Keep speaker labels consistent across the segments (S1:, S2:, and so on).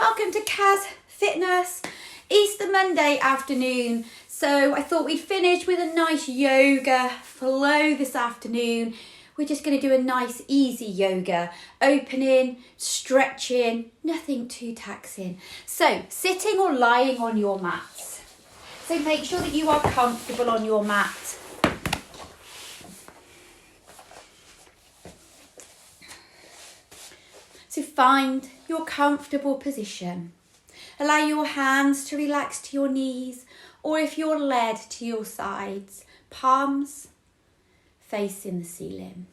S1: welcome to Kaz Fitness Easter Monday afternoon. So I thought we'd finish with a nice yoga flow this afternoon. We're just going to do a nice easy yoga, opening, stretching, nothing too taxing. So sitting or lying on your mat. So make sure that you are comfortable on your mat. So find your comfortable position. Allow your hands to relax to your knees, or if you're led, to your sides, palms facing the ceiling.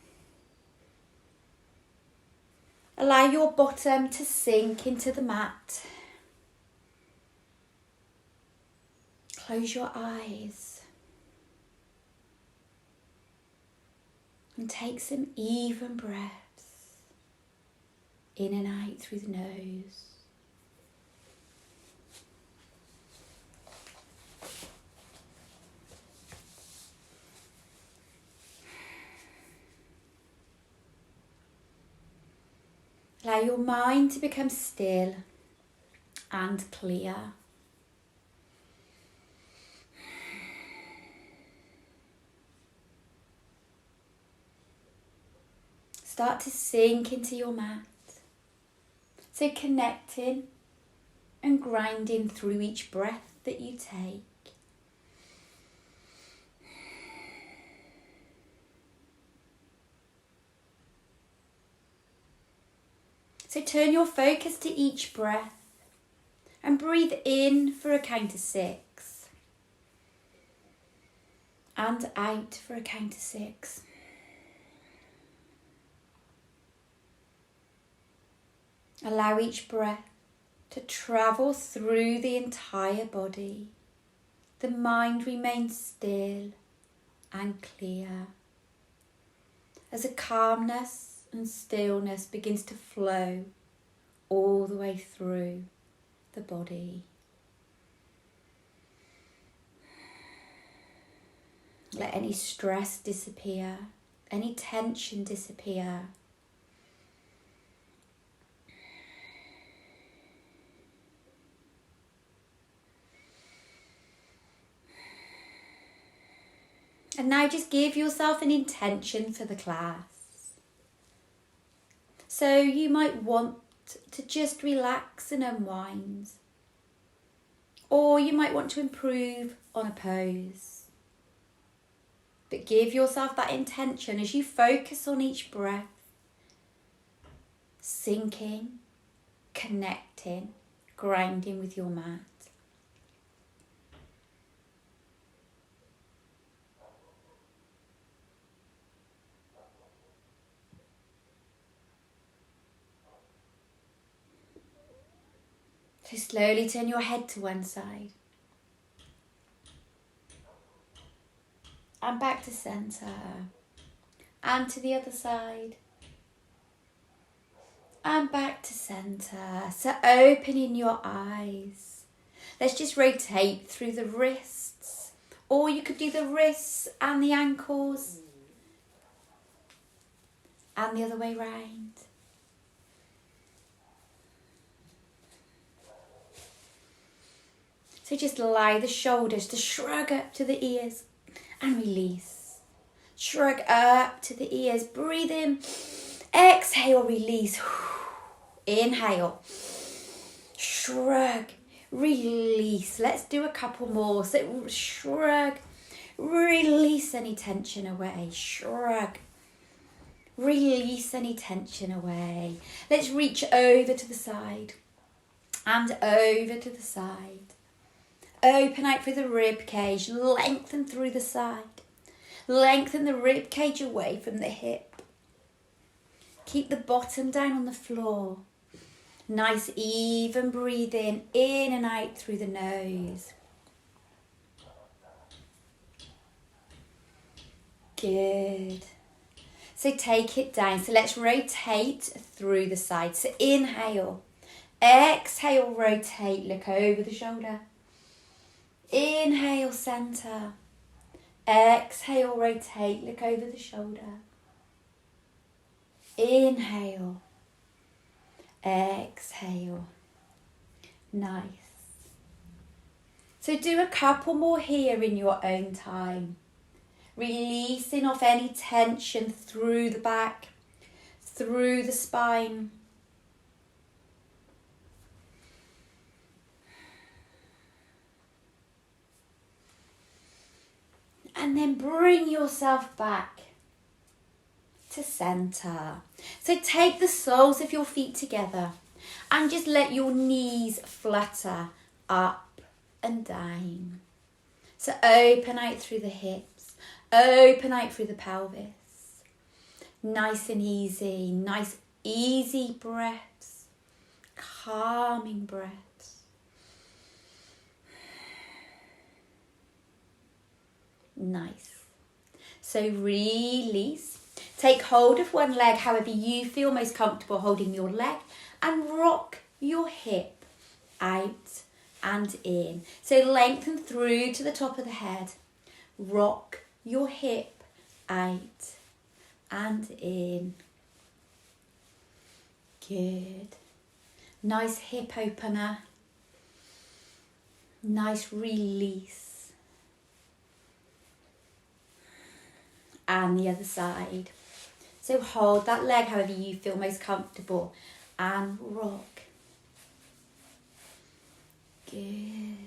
S1: Allow your bottom to sink into the mat. Close your eyes and take some even breaths. In and out through the nose. Allow your mind to become still and clear. Start to sink into your mat. So connecting and grinding through each breath that you take. So turn your focus to each breath and breathe in for a count of 6 and out for a count of 6. Allow each breath to travel through the entire body. The mind remains still and clear as a calmness and stillness begins to flow all the way through the body. Let any stress disappear, any tension disappear. And now just give yourself an intention for the class. So you might want to just relax and unwind. Or you might want to improve on a pose. But give yourself that intention as you focus on each breath. Sinking, connecting, grinding with your mat. So slowly turn your head to one side. And back to centre. And to the other side. And back to centre. So opening your eyes. Let's just rotate through the wrists. Or you could do the wrists and the ankles. And the other way round. So just allow the shoulders to shrug up to the ears and release. Shrug up to the ears. Breathe in. Exhale, release. Inhale. Shrug. Release. Let's do a couple more. So shrug. Release any tension away. Shrug. Release any tension away. Let's reach over to the side. And over to the side. Open out through the rib cage, lengthen through the side. Lengthen the rib cage away from the hip. Keep the bottom down on the floor. Nice even breathing in and out through the nose. Good. So take it down. So let's rotate through the side. So inhale. Exhale, rotate, look over the shoulder. Inhale, centre. Exhale, rotate, look over the shoulder. Inhale. Exhale. Nice. So do a couple more here in your own time. Releasing off any tension through the back, through the spine. And then bring yourself back to center. So take the soles of your feet together and just let your knees flutter up and down. So open out through the hips, open out through the pelvis. Nice and easy, nice easy breaths, calming breaths. Nice. So release. Take hold of one leg, however you feel most comfortable holding your leg, and rock your hip out and in. So lengthen through to the top of the head. Rock your hip out and in. Good. Nice hip opener. Nice release. And the other side. So hold that leg however you feel most comfortable and rock. Good.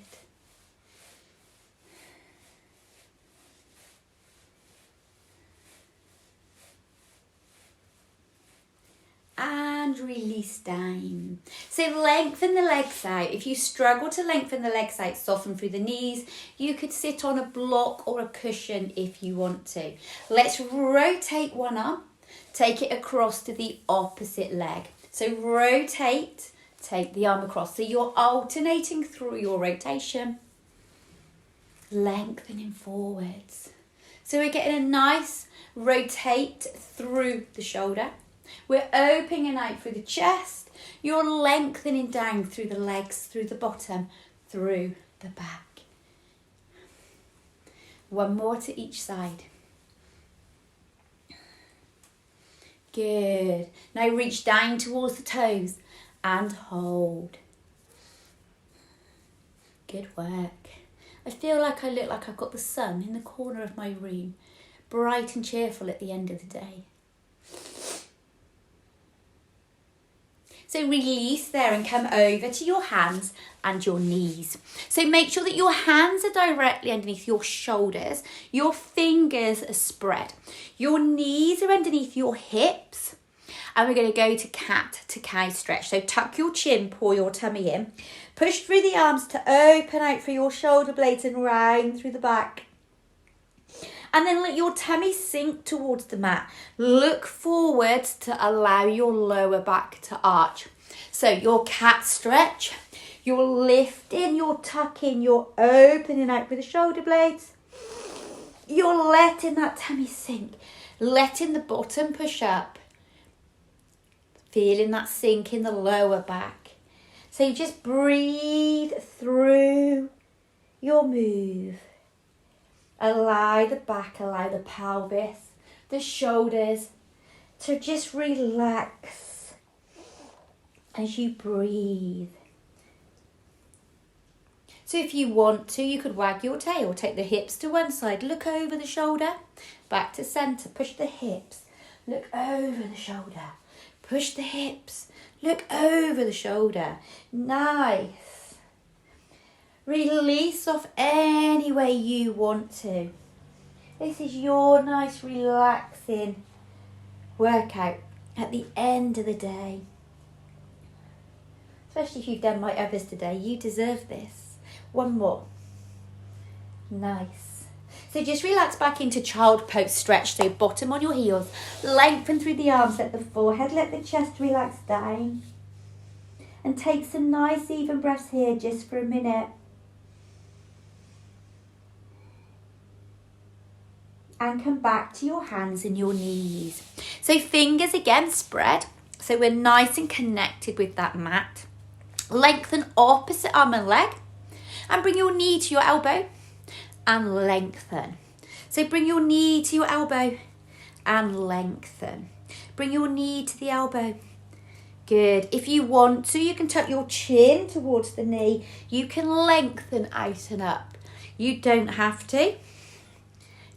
S1: And release down. So lengthen the legs out. If you struggle to lengthen the legs out, soften through the knees. You could sit on a block or a cushion if you want to. Let's rotate one arm. Take it across to the opposite leg. So rotate, take the arm across. So you're alternating through your rotation. Lengthening forwards. So we're getting a nice rotate through the shoulder. We're opening out through the chest. You're lengthening down through the legs, through the bottom, through the back. One more to each side. Good. Now reach down towards the toes and hold. Good work. I feel like I look like I've got the sun in the corner of my room, bright and cheerful at the end of the day. So release there and come over to your hands and your knees. So make sure that your hands are directly underneath your shoulders. Your fingers are spread. Your knees are underneath your hips. And we're going to go to cat to cow stretch. So tuck your chin, pull your tummy in. Push through the arms to open out through your shoulder blades and round through the back. And then let your tummy sink towards the mat. Look forwards to allow your lower back to arch. So your cat stretch, you're lifting, you're tucking, you're opening out with the shoulder blades. You're letting that tummy sink, letting the bottom push up. Feeling that sink in the lower back. So you just breathe through your move. Allow the back, allow the pelvis, the shoulders to just relax as you breathe. So if you want to, you could wag your tail, take the hips to one side, look over the shoulder, back to centre, push the hips, look over the shoulder, push the hips, look over the shoulder. Nice. Release off any way you want to. This is your nice relaxing workout at the end of the day. Especially if you've done like others today, you deserve this. One more. Nice. So just relax back into child pose stretch. So bottom on your heels, lengthen through the arms, let the forehead, let the chest relax down. And take some nice even breaths here just for a minute. And come back to your hands and your knees. So fingers again spread. So we're nice and connected with that mat. Lengthen opposite arm and leg. And bring your knee to your elbow. And lengthen. So bring your knee to your elbow. And lengthen. Bring your knee to the elbow. Good. If you want to, you can tuck your chin towards the knee. You can lengthen out and up. You don't have to.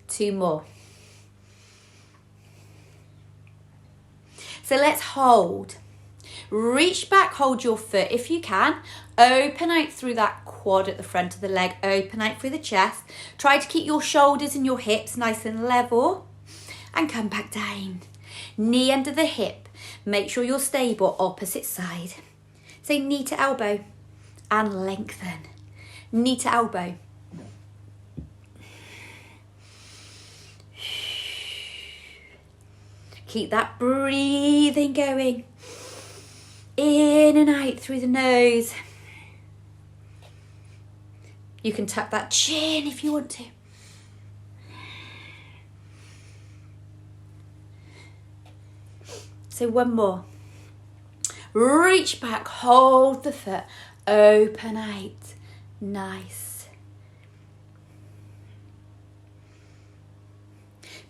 S1: 2 more. So let's hold. Reach back, hold your foot if you can. Open out through that quad at the front of the leg. Open out through the chest. Try to keep your shoulders and your hips nice and level. And come back down. Knee under the hip. Make sure you're stable, opposite side. So knee to elbow and lengthen. Knee to elbow. Keep that breathing going. In and out through the nose. You can tuck that chin if you want to. So 1 more. Reach back, hold the foot, open out. Nice.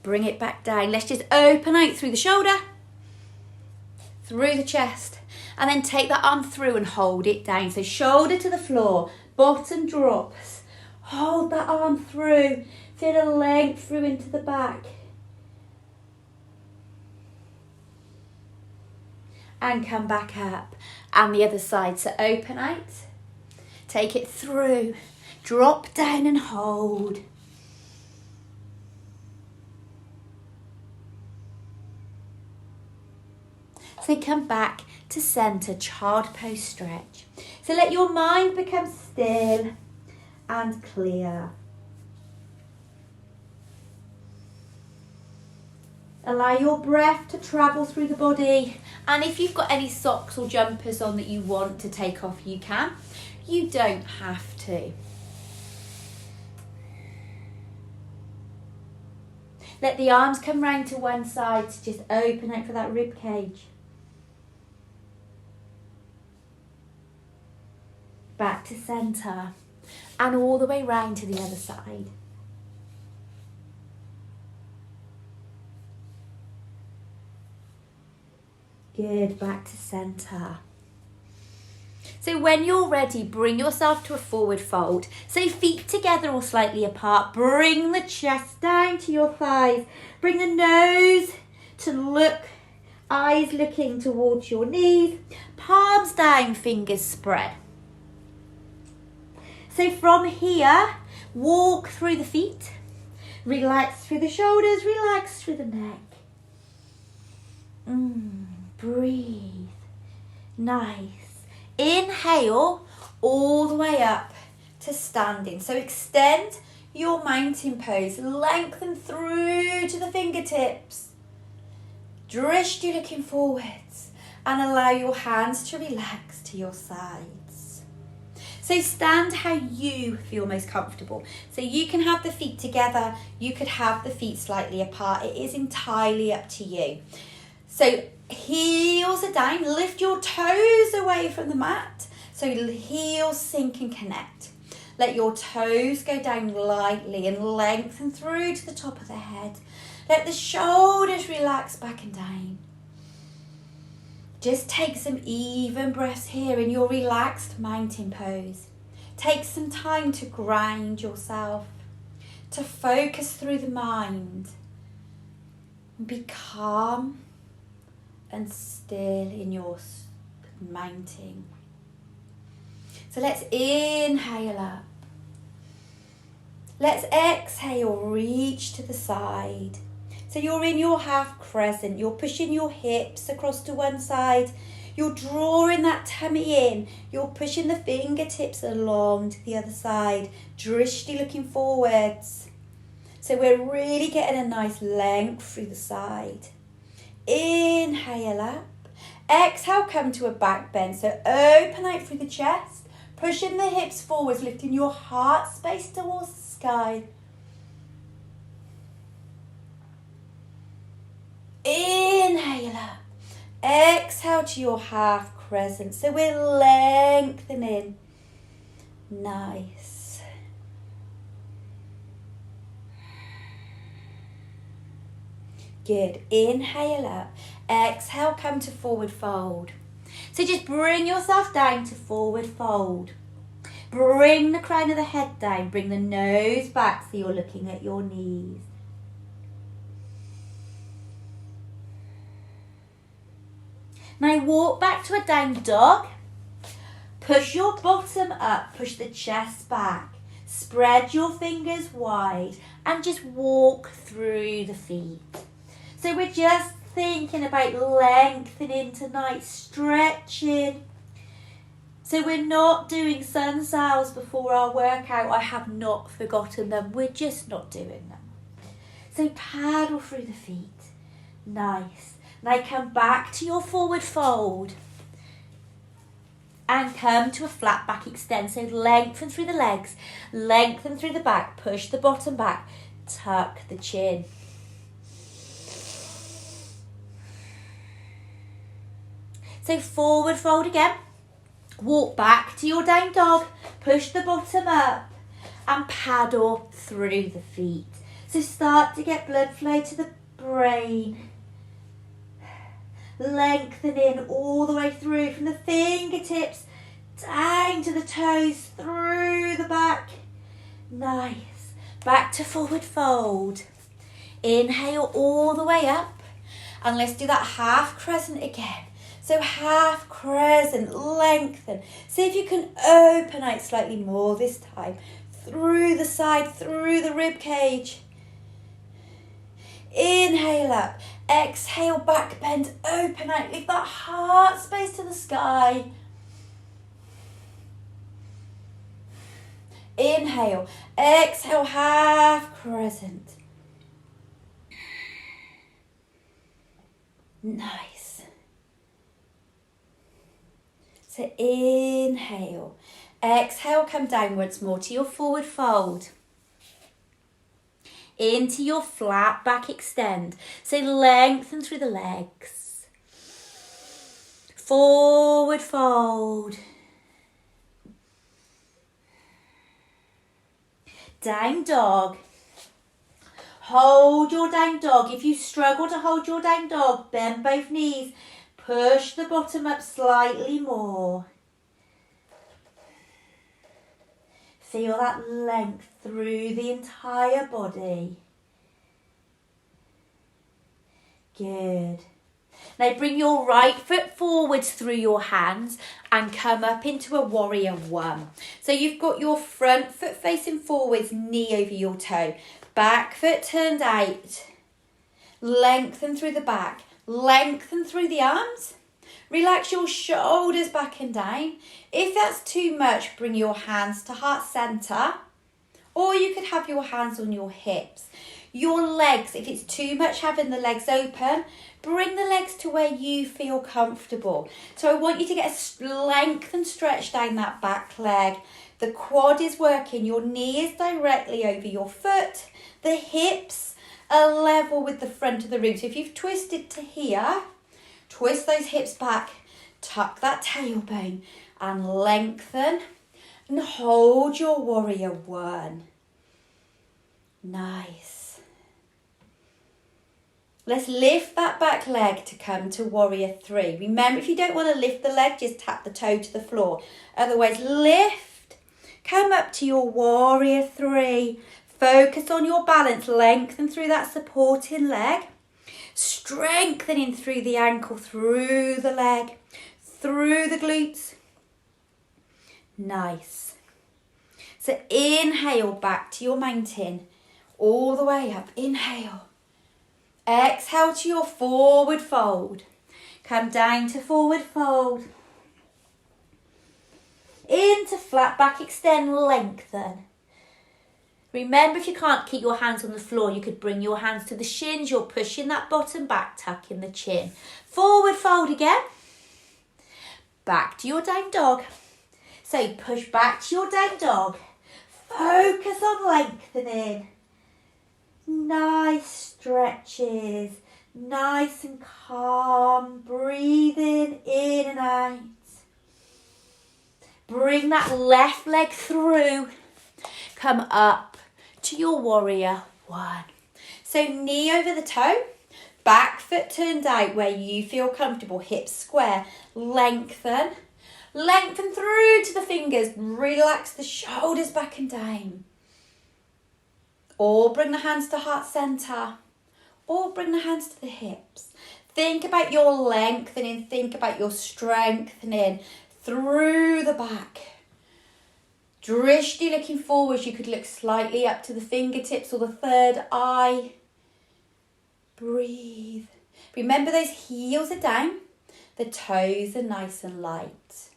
S1: Bring it back down. Let's just open out through the shoulder, through the chest, and then take that arm through and hold it down. So shoulder to the floor, bottom drops. Hold that arm through. Feel a length through into the back. And come back up. And the other side. So open out. Take it through. Drop down and hold. So come back to centre, child pose stretch. So let your mind become still and clear. Allow your breath to travel through the body. And if you've got any socks or jumpers on that you want to take off, you can. You don't have to. Let the arms come round to one side to just open out for that rib cage. Back to centre. And all the way round to the other side. Good, back to centre. So when you're ready, bring yourself to a forward fold. So feet together or slightly apart. Bring the chest down to your thighs. Bring the nose to look, eyes looking towards your knees. Palms down, fingers spread. So from here, walk through the feet. Relax through the shoulders, relax through the neck. Breathe. Nice. Inhale all the way up to standing. So extend your mountain pose. Lengthen through to the fingertips. Drishti looking forwards. And allow your hands to relax to your sides. So stand how you feel most comfortable. So you can have the feet together. You could have the feet slightly apart. It is entirely up to you. So heels are down, lift your toes away from the mat. So heels sink and connect. Let your toes go down lightly and lengthen through to the top of the head. Let the shoulders relax back and down. Just take some even breaths here in your relaxed mountain pose. Take some time to ground yourself, to focus through the mind. Be calm and still in your mounting. So let's inhale up. Let's exhale, reach to the side. So you're in your half crescent. You're pushing your hips across to one side. You're drawing that tummy in. You're pushing the fingertips along to the other side. Drishti looking forwards. So we're really getting a nice length through the side. Inhale up. Exhale, come to a back bend. So open out through the chest. Pushing the hips forwards, lifting your heart space towards the sky. Inhale up. Exhale to your half crescent. So we're lengthening. Nice. Good. Inhale up. Exhale, come to forward fold. So just bring yourself down to forward fold. Bring the crown of the head down. Bring the nose back so you're looking at your knees. Now walk back to a down dog. Push your bottom up, push the chest back. Spread your fingers wide and just walk through the feet. So we're just thinking about lengthening tonight, stretching. So we're not doing sun sails before our workout. I have not forgotten them. We're just not doing them. So paddle through the feet. Nice. Now come back to your forward fold. And come to a flat back extend. So lengthen through the legs, lengthen through the back, push the bottom back, tuck the chin. So forward fold again. Walk back to your down dog, push the bottom up and paddle through the feet. So start to get blood flow to the brain. Lengthening all the way through from the fingertips down to the toes, through the back. Nice. Back to forward fold. Inhale all the way up. And let's do that half crescent again. So half crescent, lengthen. See if you can open out slightly more this time. Through the side, through the rib cage. Inhale up. Exhale, back bend, open out. Leave that heart space to the sky. Inhale. Exhale, half crescent. Nice. So inhale. Exhale, come downwards more to your forward fold. Into your flat back extend. So lengthen through the legs. Forward fold. Down dog. Hold your down dog. If you struggle to hold your down dog, bend both knees. Push the bottom up slightly more. Feel that length through the entire body. Good. Now bring your right foot forwards through your hands and come up into a warrior one. So you've got your front foot facing forwards, knee over your toe. Back foot turned out. Lengthen through the back. Lengthen through the arms. Relax your shoulders back and down. If that's too much, bring your hands to heart center. Or you could have your hands on your hips. Your legs, if it's too much having the legs open, bring the legs to where you feel comfortable. So I want you to get a length and stretch down that back leg. The quad is working. Your knee is directly over your foot. The hips are level with the front of the room. So if you've twisted to here, twist those hips back, tuck that tailbone and lengthen and hold your warrior one. Nice. Let's lift that back leg to come to warrior three. Remember, if you don't want to lift the leg, just tap the toe to the floor. Otherwise, lift, come up to your warrior three. Focus on your balance, lengthen through that supporting leg. Strengthening through the ankle, through the leg, through the glutes. Nice. So inhale back to your mountain, all the way up. Inhale. Exhale to your forward fold. Come down to forward fold. Into flat back extend, lengthen. Remember, if you can't keep your hands on the floor, you could bring your hands to the shins. You're pushing that bottom back, tucking the chin. Forward fold again. Back to your down dog. So push back to your down dog. Focus on lengthening. Nice stretches. Nice and calm. Breathing in and out. Bring that left leg through. Come up to your warrior one. So knee over the toe, Back foot turned out where you feel comfortable, hips square, lengthen. Lengthen through to the fingers, relax the shoulders back and down. Or bring the hands to heart center, or bring the hands to the hips. Think about your lengthening, think about your strengthening through the back. Drishti looking forwards, you could look slightly up to the fingertips or the third eye. Breathe. Remember those heels are down, the toes are nice and light.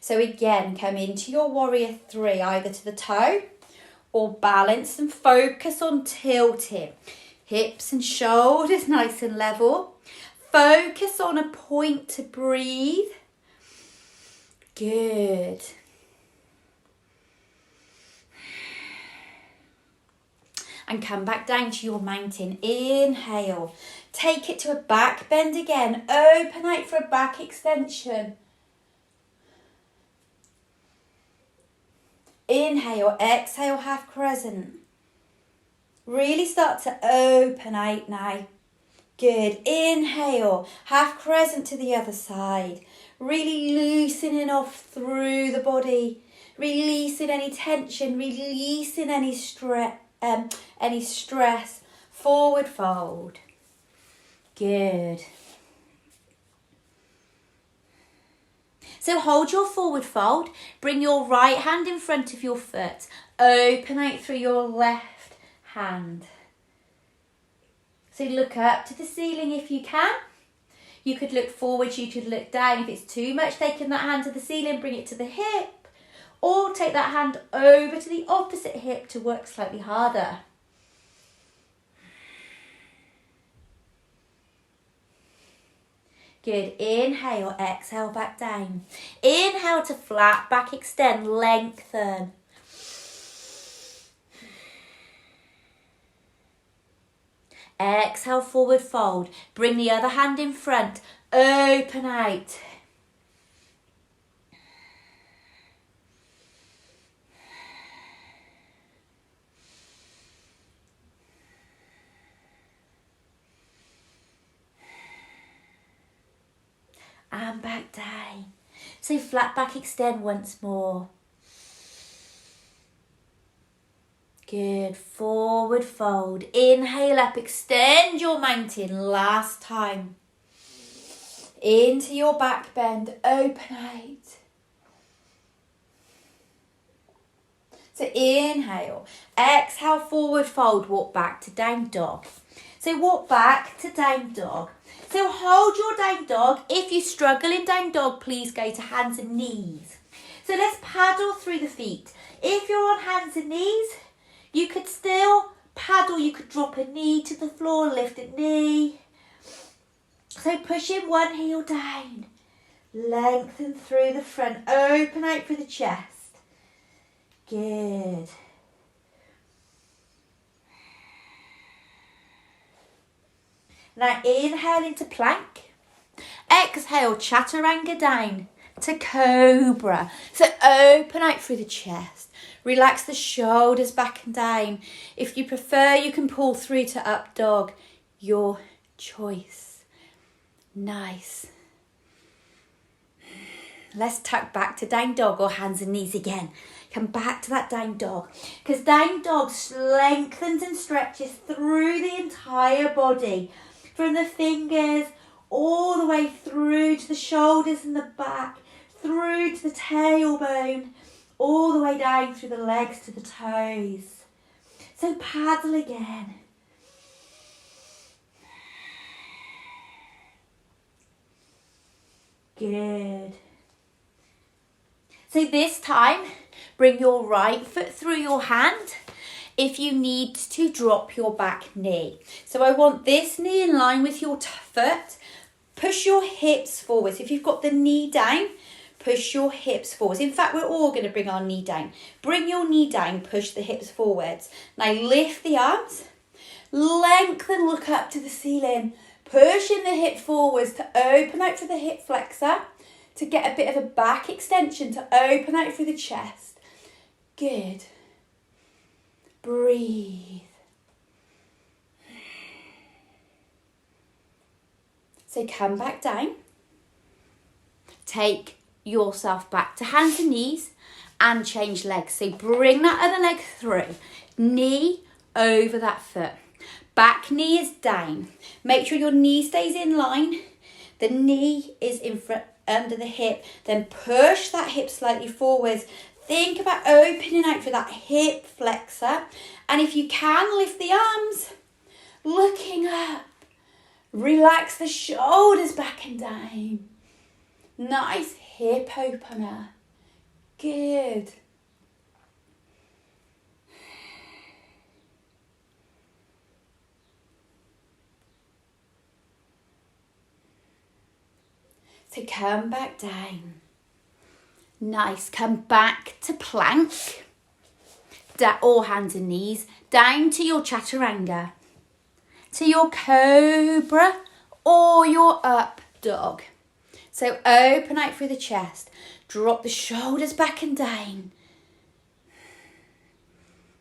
S1: So again, come into your warrior three, either to the toe or balance and focus on tilting. Hips and shoulders nice and level. Focus on a point to breathe. Good. And come back down to your mountain. Inhale. Take it to a back bend again. Open out for a back extension. Inhale, exhale, half crescent. Really start to open out now. Good. Inhale, half crescent to the other side. Really loosening off through the body. Releasing any tension, releasing any stress. Forward fold. Good. So hold your forward fold. Bring your right hand in front of your foot. Open out through your left hand. So look up to the ceiling if you can. You could look forward, you could look down. If it's too much, taking that hand to the ceiling, bring it to the hip. Or take that hand over to the opposite hip to work slightly harder. Good. Inhale, exhale, back down. Inhale to flat back, extend, lengthen. Exhale, forward fold. Bring the other hand in front. Open out. And back down. So flat back, extend once more. Good. Forward fold. Inhale up, extend your mountain. Last time. Into your back bend. Open out. So inhale. Exhale, forward fold. Walk back to down dog. So walk back to down dog. So hold your down dog. If you struggle in down dog, please go to hands and knees. So let's paddle through the feet. If you're on hands and knees, you could still paddle. You could drop a knee to the floor, lift a knee. So pushing one heel down. Lengthen through the front. Open out for the chest. Good. Now inhale into plank. Exhale, chaturanga down to cobra. So open out through the chest. Relax the shoulders back and down. If you prefer, you can pull through to up dog. Your choice. Nice. Let's tuck back to down dog or hands and knees again. Come back to that down dog. Because down dog lengthens and stretches through the entire body. From the fingers all the way through to the shoulders and the back, through to the tailbone, all the way down through the legs to the toes. So paddle again. Good. So this time, bring your right foot through your hand. If you need to, drop your back knee. So I want this knee in line with your foot. Push your hips forwards. If you've got the knee down, push your hips forwards. In fact, we're all going to bring our knee down. Bring your knee down, push the hips forwards. Now lift the arms. Lengthen, look up to the ceiling. Pushing the hip forwards to open out for the hip flexor. To get a bit of a back extension, to open out through the chest. Good. Breathe. So come back down. Take yourself back to hands and knees and change legs. So bring that other leg through. Knee over that foot. Back knee is down. Make sure your knee stays in line. The knee is in front under the hip. Then push that hip slightly forwards. Think about opening out through that hip flexor. And if you can, lift the arms. Looking up. Relax the shoulders back and down. Nice hip opener. Good. So come back down. Nice. Come back to plank. Or hands and knees. Down to your chaturanga. To your cobra or your up dog. So open out through the chest. Drop the shoulders back and down.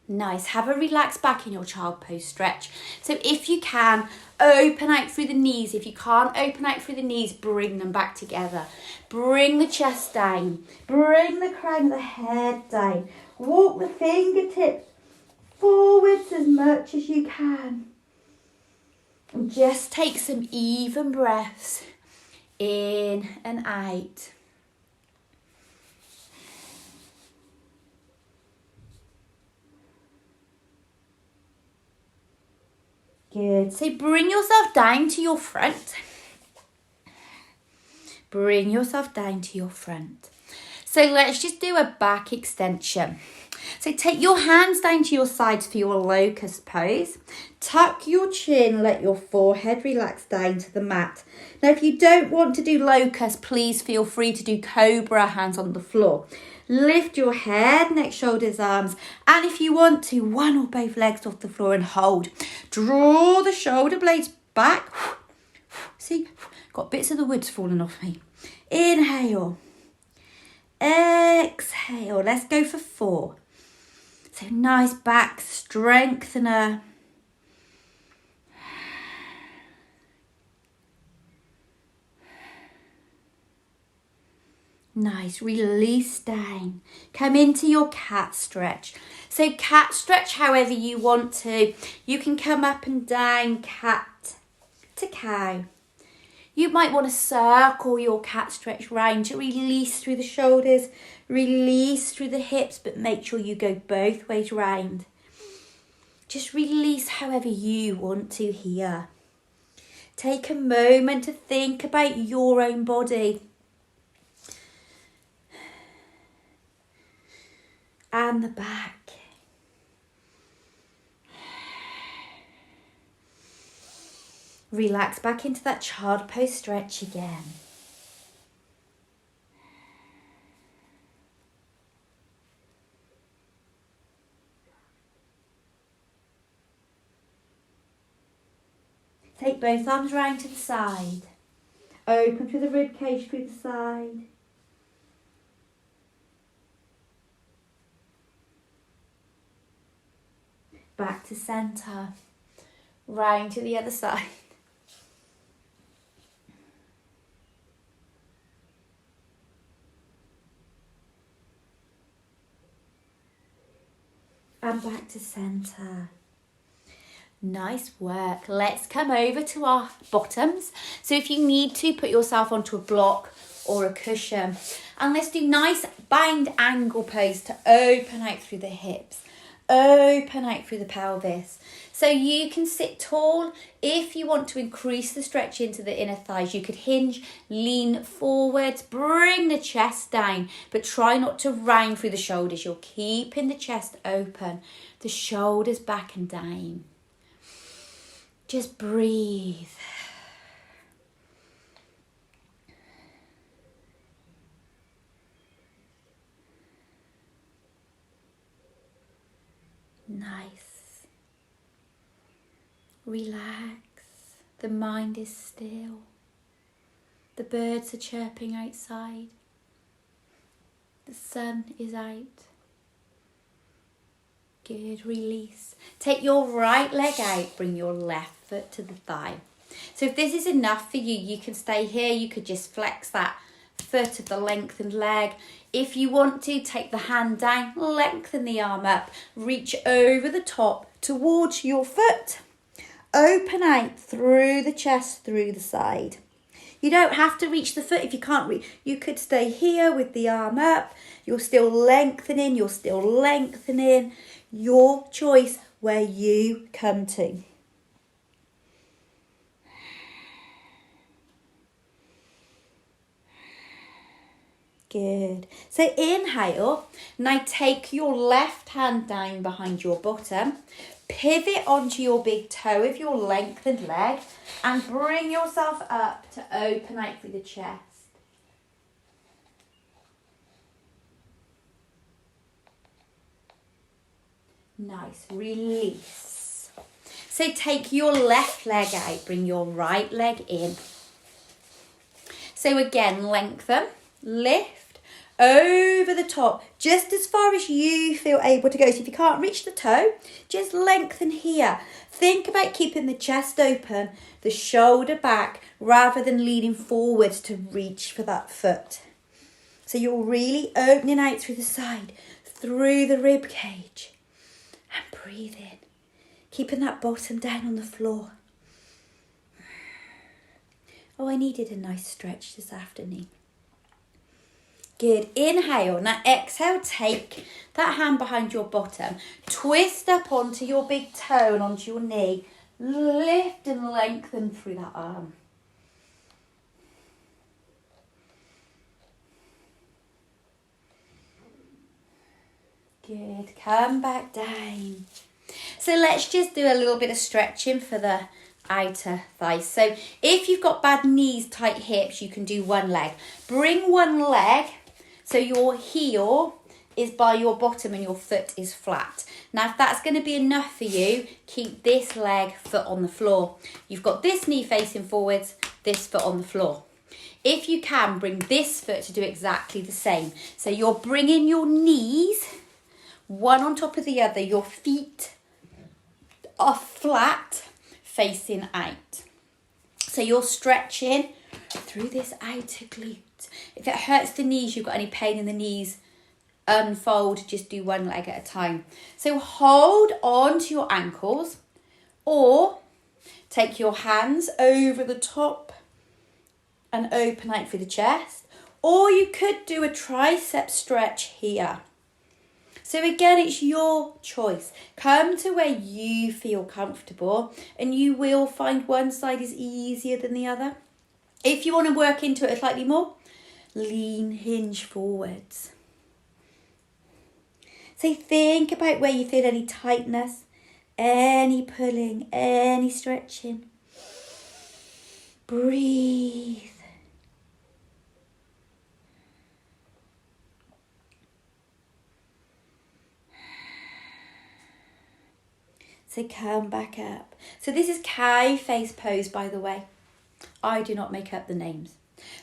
S1: Nice. Have a relaxed back in your child pose stretch. So if you can, open out through the knees. If you can't open out through the knees, bring them back together. Bring the chest down. Bring the crown of the head down. Walk the fingertips forwards as much as you can. And just take some even breaths in and out. Good. So bring yourself down to your front. Bring yourself down to your front. So let's just do a back extension. So take your hands down to your sides for your locust pose. Tuck your chin, let your forehead relax down to the mat. Now if you don't want to do locust, please feel free to do cobra, hands on the floor. Lift your head, neck, shoulders, arms. And if you want to, one or both legs off the floor and hold. Draw the shoulder blades back. See, got bits of the woods falling off me. Inhale. Exhale. Let's go for 4. So nice back strengthener. Nice, release down. Come into your cat stretch. So cat stretch however you want to. You can come up and down, cat to cow. You might want to circle your cat stretch round to release through the shoulders, release through the hips, but make sure you go both ways round. Just release however you want to here. Take a moment to think about your own body. And the back. Relax back into that child pose stretch again. Take both arms round to the side. Open through the rib cage through the side. Back to centre. Round to the other side. And back to centre. Nice work. Let's come over to our bottoms. So if you need to, put yourself onto a block or a cushion. And let's do nice bind angle pose to open out through the hips. Open out through the pelvis. So you can sit tall. If you want to increase the stretch into the inner thighs, you could hinge, lean forwards, bring the chest down, but try not to round through the shoulders. You're keeping the chest open, the shoulders back and down. Just breathe. Nice. Relax. The mind is still. The birds are chirping outside. The sun is out. Good, release. Take your right leg out, bring your left foot to the thigh. So if this is enough for you, you can stay here. You could just flex that foot of the lengthened leg. If you want to, take the hand down, lengthen the arm up, reach over the top towards your foot. Open out through the chest, through the side. You don't have to reach the foot if you can't reach. You could stay here with the arm up. You're still lengthening, Your choice where you come to. Good. So inhale. Now take your left hand down behind your bottom. Pivot onto your big toe of your lengthened leg and bring yourself up to open out through the chest. Nice. Release. So take your left leg out. Bring your right leg in. So again, lengthen. Lift over the top, just as far as you feel able to go. So if you can't reach the toe, just lengthen here. Think about keeping the chest open, the shoulder back, rather than leaning forwards to reach for that foot. So you're really opening out through the side, through the rib cage, and breathe in, keeping that bottom down on the floor. Oh, I needed a nice stretch this afternoon. Good. Inhale. Now exhale, take that hand behind your bottom. Twist up onto your big toe and onto your knee. Lift and lengthen through that arm. Good. Come back down. So let's just do a little bit of stretching for the outer thighs. So if you've got bad knees, tight hips, you can do one leg. Bring one leg so your heel is by your bottom and your foot is flat. Now, if that's going to be enough for you, keep this leg, foot on the floor. You've got this knee facing forwards, this foot on the floor. If you can, bring this foot to do exactly the same. So you're bringing your knees one on top of the other. Your feet are flat, facing out. So you're stretching through this outer glute. If it hurts the knees, you've got any pain in the knees, unfold, just do one leg at a time. So hold on to your ankles or take your hands over the top and open out through the chest. Or you could do a tricep stretch here. So again, it's your choice. Come to where you feel comfortable and you will find one side is easier than the other. If you want to work into it slightly more, lean, hinge forwards. So think about where you feel any tightness, any pulling, any stretching. Breathe. So come back up. So this is cow face pose, by the way. I do not make up the names.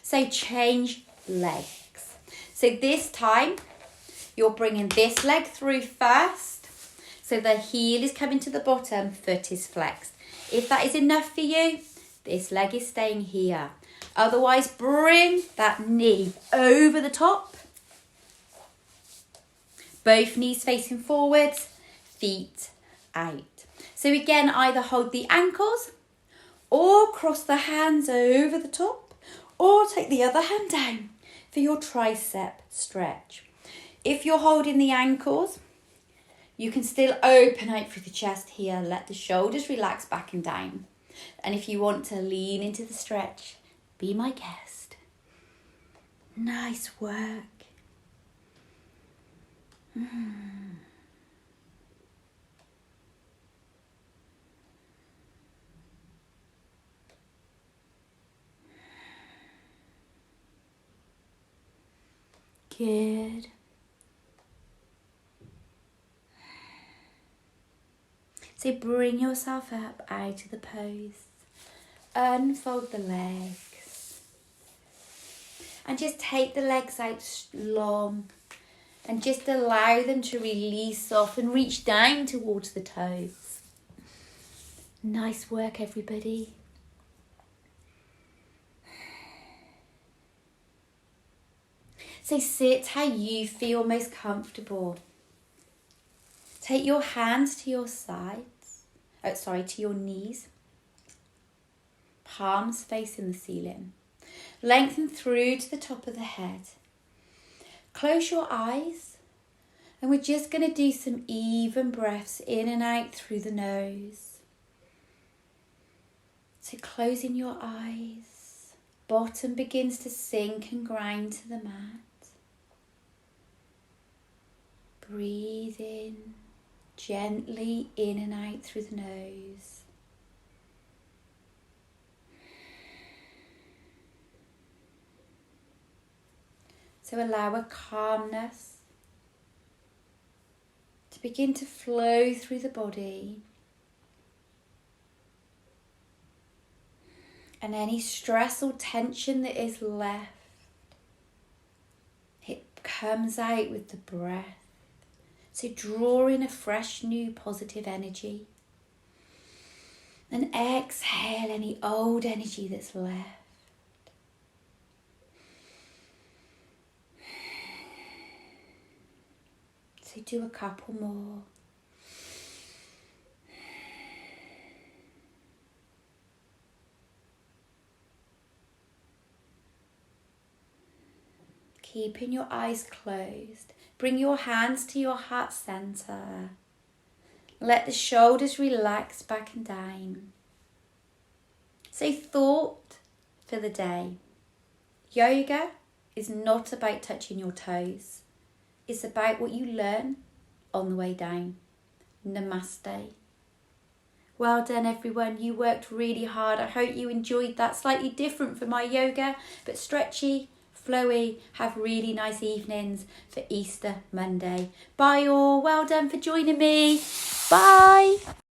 S1: So change legs. So this time, you're bringing this leg through first. So the heel is coming to the bottom, foot is flexed. If that is enough for you, this leg is staying here. Otherwise, bring that knee over the top. Both knees facing forwards, feet out. So again, either hold the ankles or cross the hands over the top or take the other hand down for your tricep stretch. If you're holding the ankles, you can still open out through the chest here. Let the shoulders relax back and down. And if you want to lean into the stretch, be my guest. Nice work. Good. So bring yourself up out of the pose. Unfold the legs. And just take the legs out long. And just allow them to release off and reach down towards the toes. Nice work, everybody. So sit how you feel most comfortable. Take your hands to your sides. To your knees. Palms facing the ceiling. Lengthen through to the top of the head. Close your eyes. And we're just going to do some even breaths in and out through the nose. So closing your eyes. Bottom begins to sink and grind to the mat. Breathe in, gently in and out through the nose. So allow a calmness to begin to flow through the body. And any stress or tension that is left, it comes out with the breath. So draw in a fresh, new, positive energy. And exhale any old energy that's left. So do a couple more. Keeping your eyes closed. Bring your hands to your heart center. Let the shoulders relax back and down. Say thought for the day. Yoga is not about touching your toes. It's about what you learn on the way down. Namaste. Well done everyone, you worked really hard. I hope you enjoyed that. Slightly different from my yoga, but stretchy, flowy. Have really nice evenings for Easter Monday. Bye all, well done for joining me. Bye.